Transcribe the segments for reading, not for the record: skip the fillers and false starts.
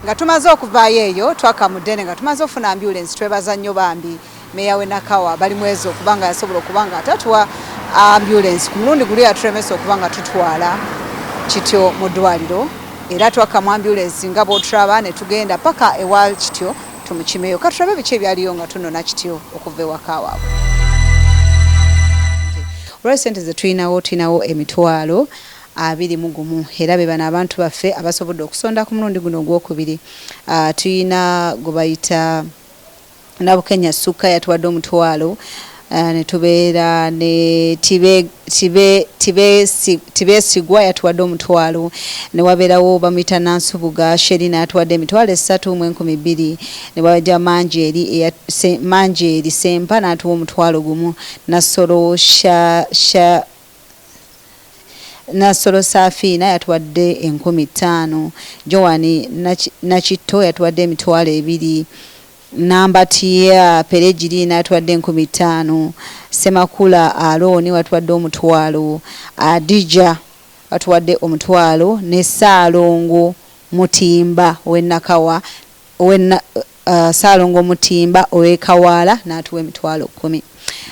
nga tumaze okuvaayo eyo twakamudde nga tumaze ofuna ambulance twebaza nnyo bambi meya we Nakawa bali mwezo kubanga yasobola okubanga atatuwa ambulance ku mulundi guli atulemesa okubanga tutwala Kityo mu ddwaliro era twakamu ambulance nga bw'otulaba ne tugenda paka ewa Kityo tumukimeyo katulabe biki ebyaliyo nga tunona Kityo okuva ewaka waabwe. Olwali ssente ze tulinawo emitwalo 21 era be bano abantu baffe abasobodde okusonda ku mulundi guno ogwokubiri. Tulina gwe bayita Nabukenya Ssuka yatuwadde omutwalo ne tubeera ne tibesigwa yatuwadde omutwalo ne wabeerawo bamuyita Nansubuga Sherina yatuwadde emitwalo 3,200 ne wajja Manjeeri Sempa n'atuwa omutwalo gumu Nasolo Safina yatuwadde 5,000 Joani Nakitto yatuwadde emitwalo 2 Nambatia Perejirina yatuwadde 5,000 Semakula Aloni watuwadde omutwalo Adija watuwadde omutwalo ne Saalongo Mutimba w'Nakawa Saalongo Mutimba ow'Ekawala n'atuwa emitwalo 10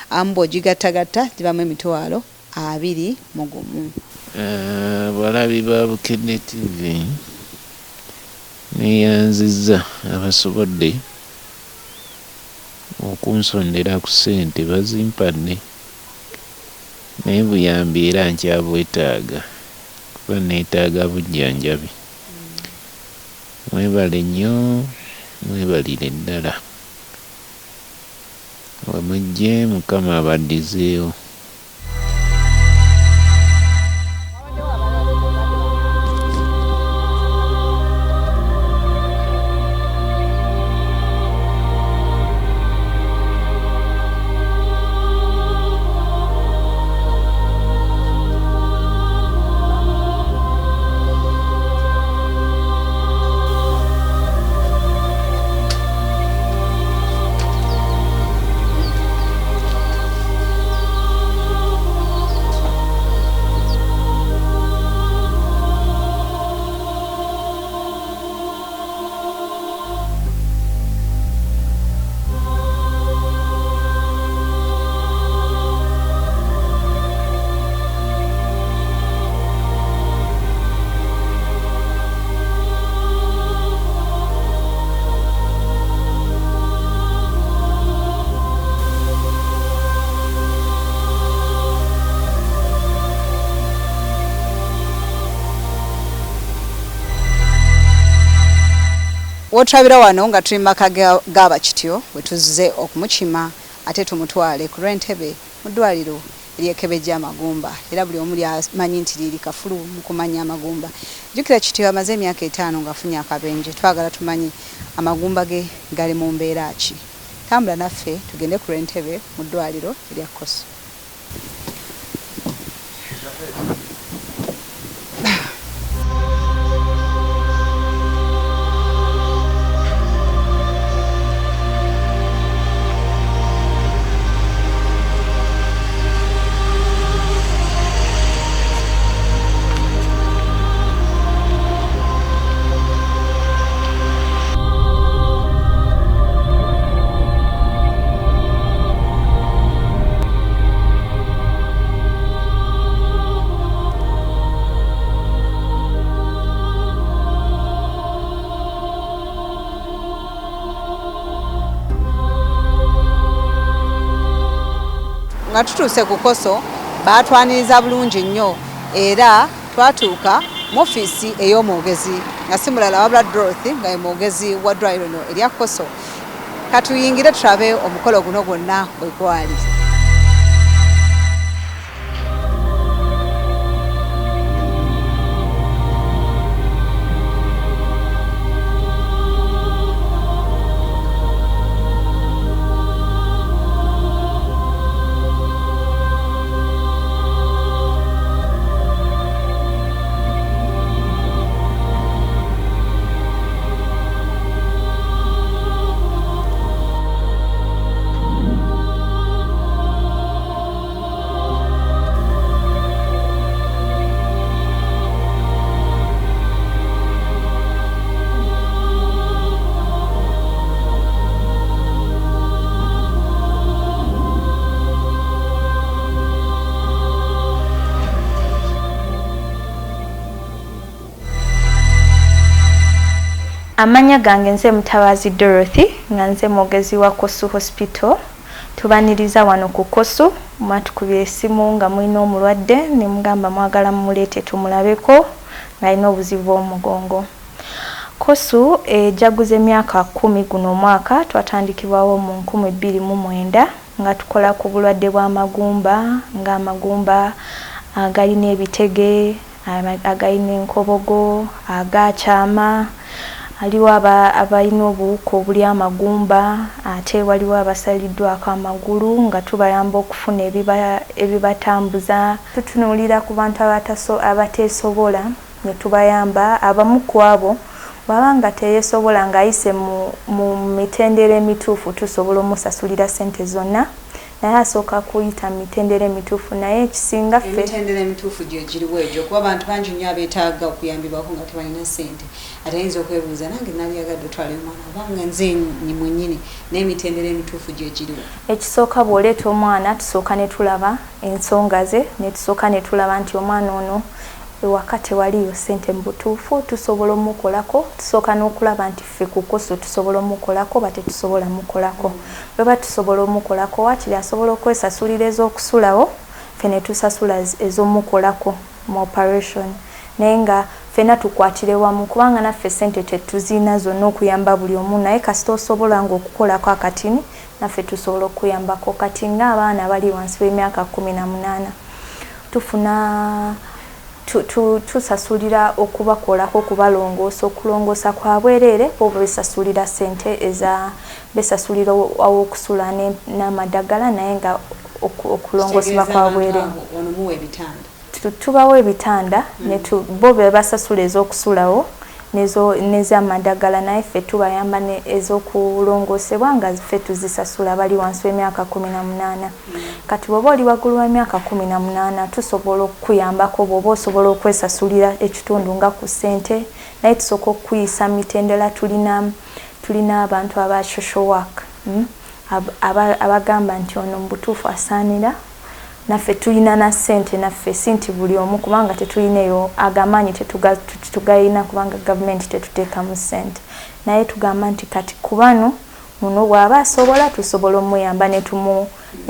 ambo gigattagatta gibamu emitwalo 20 mugumu. Balabi ba Bukedde TV neyanziza abasobodde okunsondera ku ssente bazimpadde naye buyambi era nkyabwetaaga kuba neetaaga bujjanjabi. Mwebale nnyo mwebalire ddala wamujje Mukama abaddizeewo. Wotulabira wano nga tuli maka gaba Kityo wetuze okumukima ate tumutwale ku Lwentebe mu ddwaliro ery'ekebejja amagumba era buli omu amanyi nti liri kafulu mu kumanya amagumba. Jjukira Kityo amaze emyaka 5 ng'afunye akabenje twagala tumanyi amagumba ge gali mu mbeera ki. Tambula naffe tugende ku Lwentebe mu ddwaliro erya CORSU. Nga tutuuse ku CORSU baatwaniriza bulungi nnyo era twatuuka mu ofiisi ey'omwogezi nga si mulala wabula Dorothy nga ye mwogezi wa ddwaliro lino erya CORSU. Katuyingire tulabe omukolo guno gwonna bwe gwali. Amanya gange nze Mutabazi Dorothy nga nze mwogezi wa CORSU Hospital. Tubaniriza wano ku CORSU mwatukubye esimu nga mulina omulwadde ne mugamba mwagala mumuleete tumulabeko ng'alina obuzibu bw'omugongo. CORSU jaguze emyaka 10 guno omwaka twatandikibwawo mu 2009 nga tukola ku bulwadde bw'amagumba ng'amagumba agalina ebitege, agalina enkobogo, agakyama, aliwo abalina obuwuka obuli amagumba, ate waliwo abasaliddwako amagulu nga tubayamba okufuna ebibatambuza. Tutunuulira ku bantu abateesobola ne tubayamba. Abamu ku abo bw'abanga teyeesobola ng'ayise mu mitendera emituufu tusobola omusasulira ssente zonna, naye asooka kuyita mu mitendera emituufu. Naye ekisinga ffe emitendera emituufu gye giriwo egyo kuba abantu bangi nnyo abeetaaga okuyambibwako nga tebalina ssente. Ate ayinza okwebuuza nange nalyagadde otwala omwana obanga nze mwennyini n'emitendera emituufu gye giriwo. Ekisooka bw'oleeta omwana tusooka ne tulaba ensonga ze, ne tusooka ne tulaba nti omwana ono ewaka tewaliyo ssente mu butuufu, tusobola omukolako. Tusooka n'okulaba nti ffe ku CORSU tusobola omukolako oba tetusobola mukolako. Bwe ba tusobola omukolako waakiri asobola okwesasulira ez'okusulawo, ffe ne tusasula ez'omukolako mu operation. Naye nga ffenna tukwatire wamu kubanga naffe ssente tetuzina zonna okuyamba buli omu, naye kasita osobola ng'okukolako akatini naffe tusobola okuyambako. Kati ng'abaana bali wansi w'emyaka 18 tufuna tusasulira okubakolako okubalongoosa, okulongoosa kwa bwereere bo besasulira ssente besasulira awokusula n'amadagala, naye nga okulongoosebwa kwa bwereere tubawo ebitanda bo be basasula ez'okusulawo n'ez'amadagala, naye ffe tubayamba ez'okulongoosebwa nga ffe tuzisasula bali wansi w'emyaka 18. Kati bw'oba oli waggulu w'emyaka 18 tusobola okukuyambako bw'oba osobola okwesasulira ekitundu nga ku ssente, naye tusooka okuyisa mitendera. Tulina abantu aba social work abagamba nti ono mu butuufu asaanira, naffe tulina na ssente naffe si nti buli omu kubanga tetulinayo agamaanyi tetugayina kubanga gavumenti tetuteekamu ssente, naye tugamba nti kati ku bano muno bw'aba asobola tusobola omuyamba ne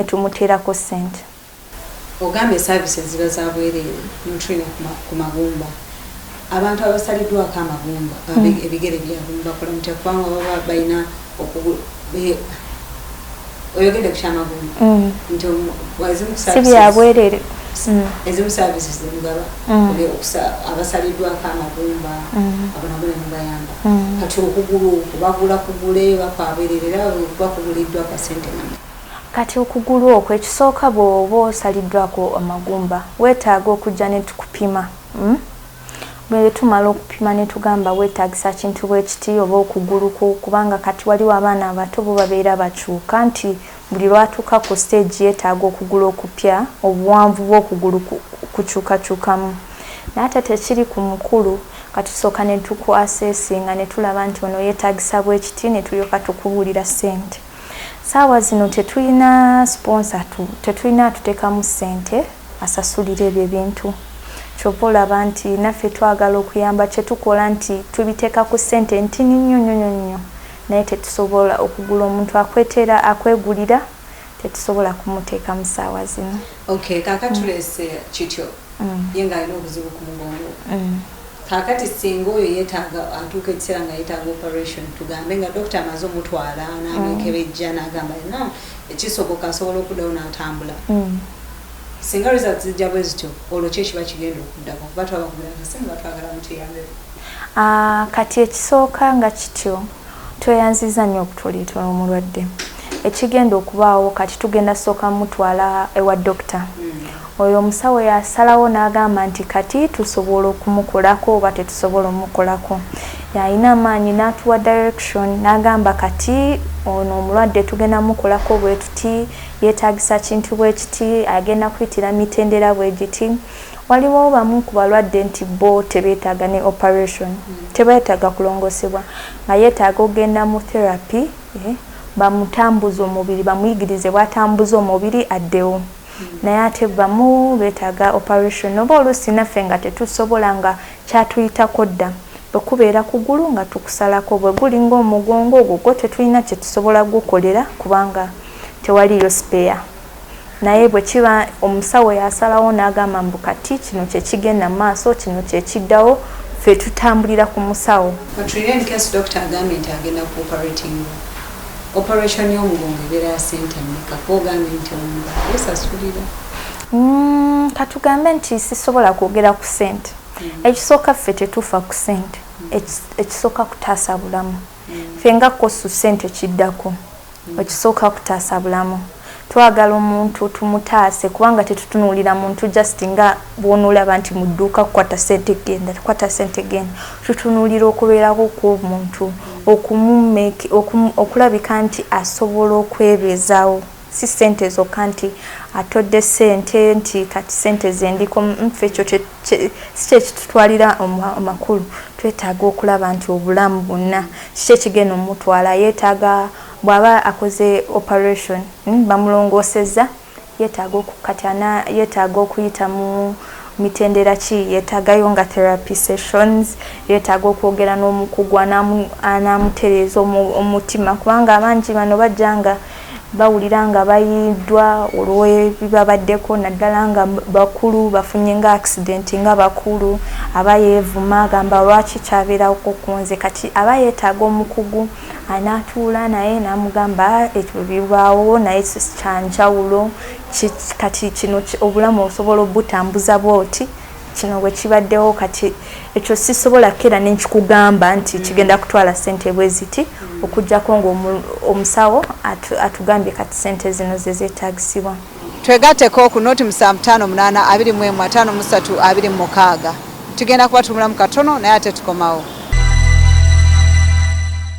tumuteerako ssente. Ogambye services ziba za bwereere notulina ku magumba. Abantu abasaliddwako amagumba ebigere byabwe bakola mutya kubanga baba balina oyogedde ku kyamagumba nti si bya bwereere ezimu services zemugaba abasaliddwako amagumba abo nabo ne mubayamba. Kati okugulu bagula kugule bakwaberera era bakuguliddwa ka ssente namba. Kati okugulu okwo ekisooka bw'oba osaliddwako amagumba weetaaga okujja ne tukupima. Bwe tumala okupima ne tugamba weetaagisa kintu bwekiti oba okugulu kubanga kati waliwo abaana abato bo babeera bakyuka nti buli lwatuuka ku stage yeetaaga okugulu okupya obuwanvu bw'okugulu kukyukakyukamu. Naye ate tekiri ku mukulu, kati tusooka ne tukuasesinga ne tulaba nti ono yeetaagisa bwekiti ne tulyoka tukubuulira ssente. Saawa zino tetulina sponsor, tetulina atuteekamu ssente asasulira ebyo ebintu. Kyova olaba nti naffe twagala okuyamba kye tukola nti tubiteeka ku ssente ntini nnyo, naye tetusobola okugula omuntu akwegulira, tetusobola kumuteeka mu ssaawa zino. Okay, kaakati tuleese Kityo ye ng'alina obuzibu ku mugongo. Kaakati singa oyo yeetaaga atuuka ekiseera nga yeetaaga operation, tugambe nga dokita amaze omutwala n'amwekebejja n'agamba no ekisoboka asobola okuddawo n'atambula. Singa results zijja bwe zityo olwo ki ekiba kigenda okuddako kuba twabakubira akasenga batwagala mutuyambeko. Kati ekisooka nga kityo tweyanziza nnyo okutuleetera omulwadde. Ekigenda okubaawo kati tugenda sooka mutwala ewa dokita. Oyo omusawo yasalawo n'agamba nti kati tusobola okumukolako oba tetusobola omukolako. Yalina amaanyi n'atuwa direction n'agamba kati ono omulwadde tugenda mukolako bwe tuti, yeetaagisa kintu bwe kiti, agenda kuyitira mitendera bwe giti. Waliwo bamu ku balwadde nti bo tebeetaaga ne operation, tebeetaaga kulongoosebwa, nga yeetaaga ogenda mu therapy, bamutambuza omubiri, bamuyigirize bw'atambuza omubiri addewo. Naye ate bamu beetaaga operation, oba oluusi naffe nga tetusobola nga kyatuyitako dda okubeera kugulu nga tukusalako bwe guli ng'omugongo ogwo tetulina kye tusobola gukolera kubanga tewaliyo spare. Naye bwe kiba omusawo yasalawo n'agamba mbu kati kino kye kigenda maaso kino kye kiddawo ffe tutambulira ku musawo. In case doctor agambye nti agenda ku operating operation y'omugongo ebeera ya ssente mmeka kogambye nti omuntu yesasulira? Katugambe nti sisobola kwogera ku ssente. Ekisooka ffe tetufa ku ssente, ekisooka kutaasa bulamu. Ffe nga CORSU ssente kiddako, ekisooka kutaasa bulamu. Twagala omuntu tumutaase kubanga tetutunuulira muntu just nga bw'onoolaba nti mu dduuka kukwata ssente genda tukwata ssente genda. Tutunuulira okubeerako kw'omuntu okulabika nti asobola okwebeezaawo. Si ssente zokka nti atodde ssente nti kati ssente zendiko ffe ekyo si kye kitutwalira amakulu. Twetaaga okulaba nti obulamu bwonna kiki ekigenda omutwala. Yeetaaga bw'aba akoze operation bamulongoosezza yeetaaga okukatyana, yeetaaga okuyita mu mitendera ki, yeetaagayo nga therapy sessions, yeetaaga okwogera n'omukugu anaamutereeza omutima kubanga abangi bano bajja nga bawulira nga bayiddwa olw'ebibabaddeko naddala nga bakulu bafunye nga accident nga bakulu aba yeevuma agamba lwaki kyabeerawo kunze. Kati aba yeetaaga omukugu anaatuula naye n'amugamba ekyo bibaawo naye kyanjawulo kati kino obulamu osobola obutambuza bwoti kino bwe kibaddewo kati ekyo sisobola kera nenkikugamba nti kigenda kutwala ssente bwe ziti okujjako ng'omusawo atugambye kati ssente zino ze zeetaagisibwa. Twegatteko ku noti 7582 5326 tugenda kubatumulamu katono naye ate tukomawo.